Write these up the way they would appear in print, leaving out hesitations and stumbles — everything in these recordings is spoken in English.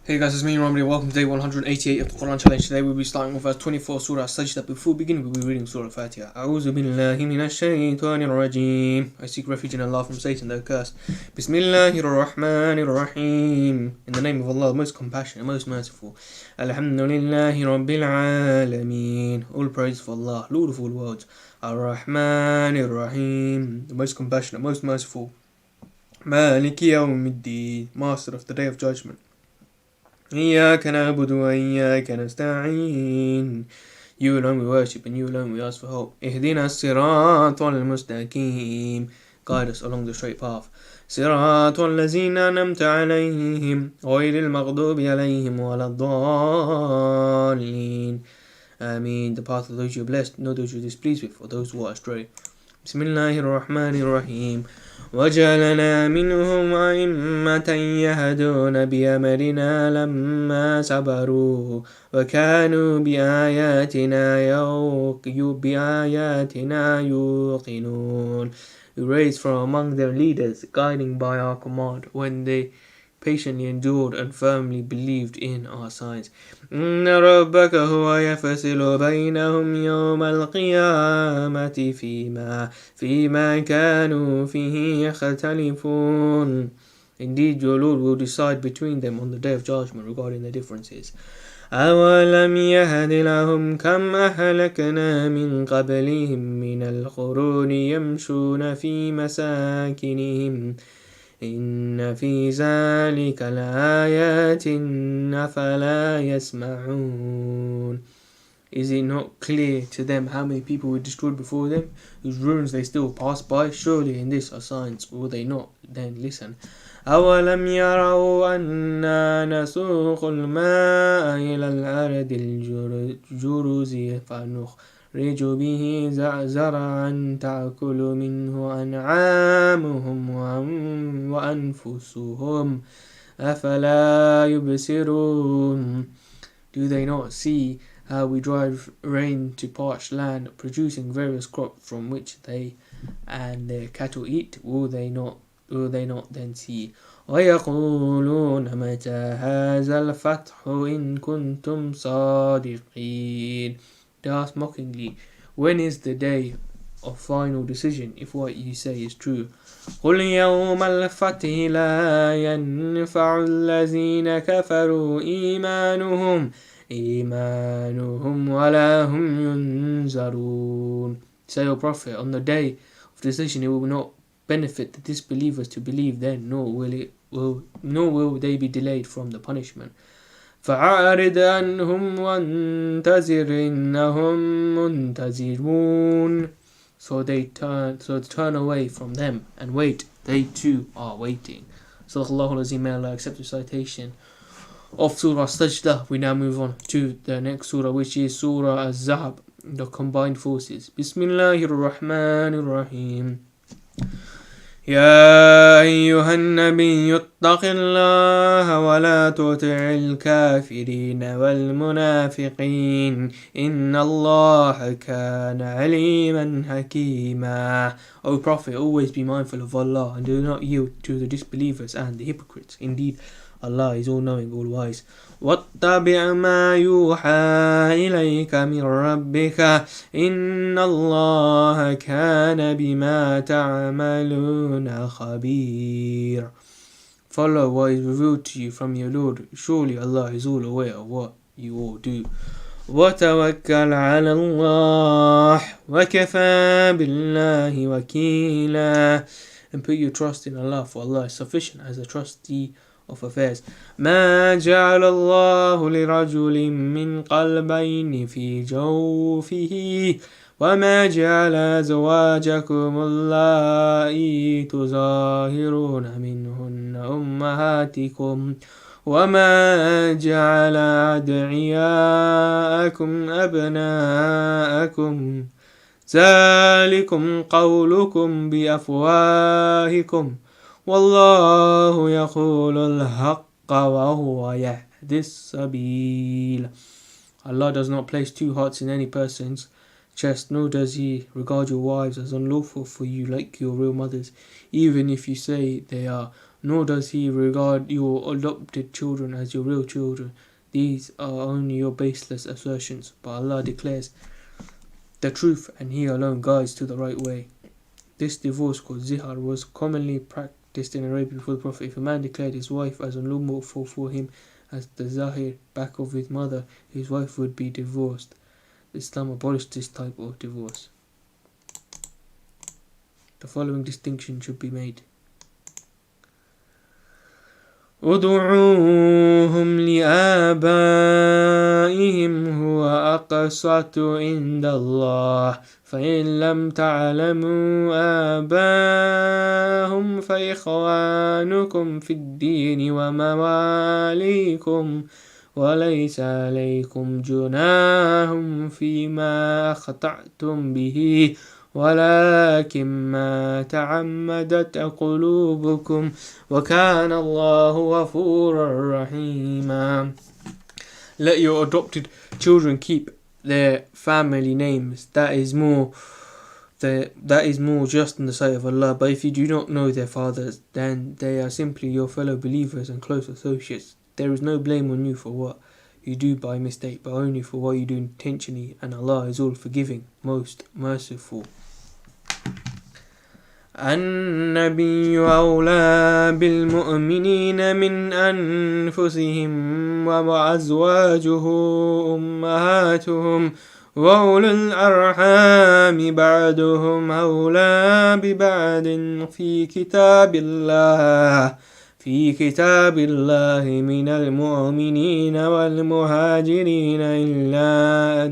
Hey guys, it's me, Romney. Welcome to day 188 of the Quran Challenge. Today we'll be starting with verse 24, Surah Al-Sajdadah. Before beginning, we'll be reading Surah Al-Fatiha. A'udhu billahi minash shaytanir rajim. I seek refuge in Allah from Satan, the accursed. Bismillahir Rahmanir Rahim. In the name of Allah, the most compassionate, most merciful. Alhamdulillahi Rabbil Alameen. All praise for Allah, Lord of all worlds. Ar-Rahmanir Rahim. The most compassionate, most merciful. Maliki Yawmiddin. Master of the Day of Judgment. إياك نعبد وإياك نستعين. You alone we worship and you alone we ask for help. اهدنا الصراط المستقيم. Guide us along the straight path. صراط الذين أنعمت عليهم غير المغضوب عليهم ولا الضالين. The path of those you are blessed, not those you are displeased with, or those who are astray. بسم الله الرحمن الرحيم. وجعلنا منهم أئمة يهدون بأمرنا لما صبروا وكانوا بآياتنا يوقنون. We raised from among their leaders, guiding by our command, when they patiently endured and firmly believed in our signs. إن ربك هو يفصل بينهم يوم القيامة فيما كانوا فيه يختلفون. Indeed, your Lord will decide between them on the day of judgment regarding their differences. أولم يهد لهم كم أهلكنا من قبلهم من القرون يمشون في مساكنهم إن في ذلك لآيات أفلا يسمعون. Is it not clear to them how many people were destroyed before them, whose ruins they still pass by? Surely in this are signs. Will they not then listen? أولم يروا أنا نسوق الماء إلى الأرض الجرز فنخرج به زرعا تأكل منه أنعامهم وأنفسهم أفلا يبصرون. Do they not see how we drive rain to parched land, producing various crops from which they and their cattle eat? Will they not then see? ويقولون متى هذا الفتح إن كنتم صادقين. They ask mockingly, when is the day of final decision, if what you say is true? قل يوم الفتح لا ينفع الذين كفروا إيمانهم ولا هم ينذرون. Say, O Prophet, on the day of decision it will not benefit the disbelievers to believe then, nor will they be delayed from the punishment. فأعرض عنهم وانتظر إنهم منتظرون. So turn away from them and wait, they too are waiting. Sadaqallahu al-Azim. May Allah accept the citation of Surah Al-Sajdadah. We now move on to the next surah, which is Surah Al-Ahzab, the combined forces. Bismillahir Rahmanir Rahim. يا أيها النبي اتق الله ولا تطع الكافرين والمنافقين إن الله كان عليما حكيما. O Prophet, always be mindful of Allah and do not yield to the disbelievers and the hypocrites. Indeed, Allah is all-knowing, all-wise. واتبع ما يوحى إليك من ربك إن الله كان بما تعملون خبير. Follow what is revealed to you from your Lord. Surely Allah is all aware of what you all do. وتوكل على الله وكفى بالله وكيلا. And put your trust in Allah, for Allah is sufficient as a trustee of affairs. ما جعل الله لرجل من قلبين في جوفه وما جعل أزواجكم اللائي تظاهرون منهن أمهاتكم وما جعل أدعياءكم أبناءكم ذلكم قولكم بأفواهكم والله يقول الحق وهو يهدي السبيل. Allah does not place two hearts in any person's chest, nor does He regard your wives as unlawful for you like your real mothers, even if you say they are, nor does he regard your adopted children as your real children. These are only your baseless assertions, but Allah declares the truth and He alone guides to the right way. This divorce called zihar was commonly practiced in Arabia before the Prophet. If a man declared his wife as unlawful for him as the zahir back of his mother, his wife would be divorced. Islam abolished this type of divorce. The following distinction should be made. ادعوهم لآبائهم هو أقسط عند الله فإن لم تعلموا آباءهم فإخوانكم في الدين ومواليكم وليس عليكم جناح فيما أخطأتم به ولكن ما تعمدت قلوبكم وكان الله غفورا رحيما. Let your adopted children keep their family names. That is more just in the sight of Allah. But if you do not know their fathers, then they are simply your fellow believers and close associates. There is no blame on you for what you do by mistake, but only for what you do intentionally, and Allah is all forgiving, most merciful. النبي أولى بالمؤمنين من أنفسهم وأزواجه أمهاتهم وأولو الأرحام بعضهم أولى ببعض في كتاب الله من المؤمنين والمهاجرين إلا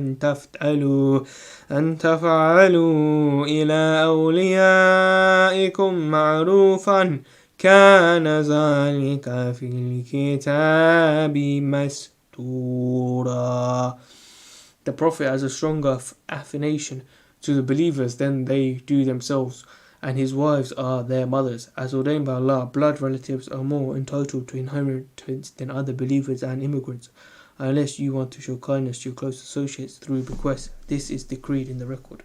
أن تفعلوا إلى أوليائكم معروفا كان ذلك في الكتاب مسطورا. The Prophet has a stronger affiliation to the believers than they do themselves, and his wives are their mothers. As ordained by Allah, blood relatives are more entitled to inheritance than other believers and immigrants, unless you want to show kindness to your close associates through bequest. This is decreed in the record.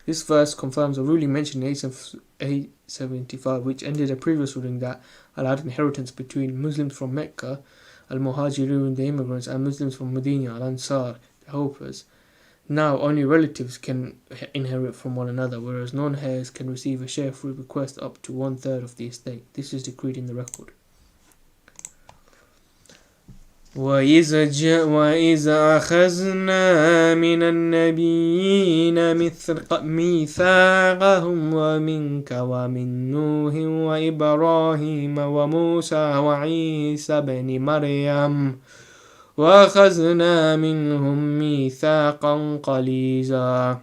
This verse confirms a ruling mentioned in 875, which ended a previous ruling that allowed inheritance between Muslims from Mecca, al-Muhajirun, the immigrants, and Muslims from Medina, al-Ansar, the helpers. Now only relatives can inherit from one another, whereas non-heirs can receive a share through bequest up to 1/3 of the estate. This is decreed in the record. وَإِذَا أَخَذْنَا مِنَ النَّبِيِّينَ مِيثَاقَهُمْ وَمِنْكَ وَمِنْ نُوحٍ وَإِبْرَاهِيمَ وَمُوسَى وَعِيسَى بْنِ مَرْيَمَ وَأَخَذْنَا مِنْهُمْ مِيثَاقًا غَلِيظًا.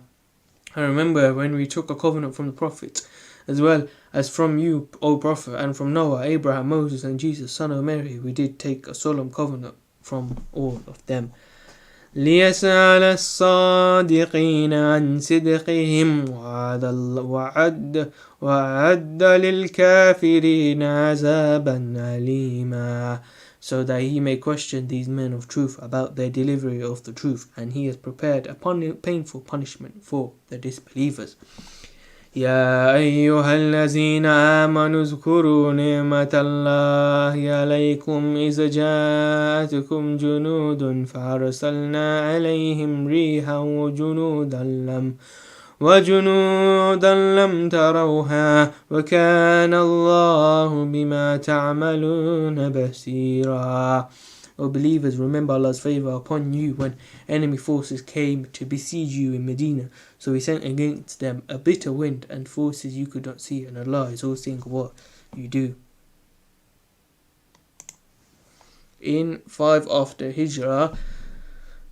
I remember when we took a covenant from the prophets, as well as from you, O Prophet, and from Noah, Abraham, Moses, and Jesus, son of Mary. We did take a solemn covenant from all of them. لِيَسْأَلَ الصَّادِقِينَ عَنْ صِدْقِهِمْ وَأَعَدَّ لِلْكَافِرِينَ عَذَابًا أَلِيمًا. So that he may question these men of truth about their delivery of the truth, and he has prepared a painful punishment for the disbelievers. يا أيها الذين آمنوا اذكروا نعمة الله عليكم إذ جاءتكم جنود فأرسلنا عليهم ريحا وجنودا لم تروها وكان الله بما تعملون بصيرا. O believers, remember Allah's favor upon you when enemy forces came to besiege you in Medina. So He sent against them a bitter wind and forces you could not see, and Allah is all seeing what you do. In 5 after Hijrah,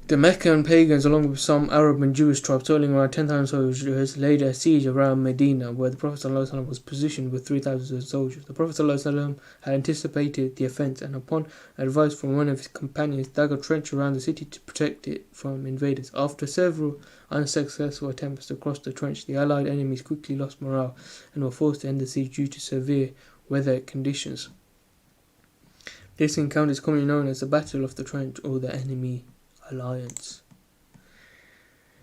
the Meccan pagans, along with some Arab and Jewish tribes, totaling around 10,000 soldiers, laid a siege around Medina, where the Prophet ﷺ was positioned with 3,000 soldiers. The Prophet ﷺ had anticipated the offence, and upon advice from one of his companions, dug a trench around the city to protect it from invaders. After several unsuccessful attempts to cross the trench, the allied enemies quickly lost morale and were forced to end the siege due to severe weather conditions. This encounter is commonly known as the Battle of the Trench or the Enemy Alliance.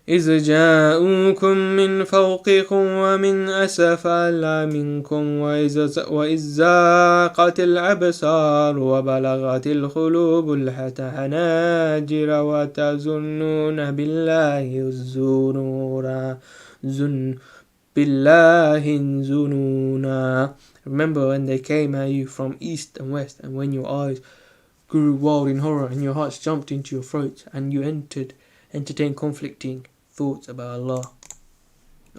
إذ جاءوكم من فوقكم ومن أسفل منكم وإذ زاقت الأبصار وبلغت القلوب الحناجر وتظنون بالله الظنونا zununa. Remember when they came at you from east and west, and when your eyes grew wild in horror and your hearts jumped into your throats, and you entertained conflicting thoughts about Allah,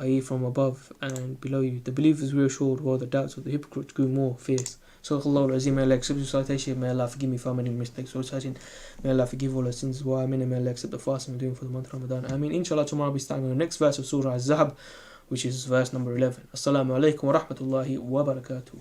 i.e. from above and below you. The believers were assured, while the doubts of the hypocrites grew more fierce. Surah Al-Ahzab, may Allah accept the citation, may Allah forgive me for many mistakes. So reciting, may Allah forgive all our sins as well. Amen. And may Allah accept the fasting we're doing for the month of Ramadan. I mean, inshallah, tomorrow I'll be starting on the next verse of Surah Al-Ahzab, which is verse number 11. Assalamu alaikum wa rahmatullahi wa barakatuh.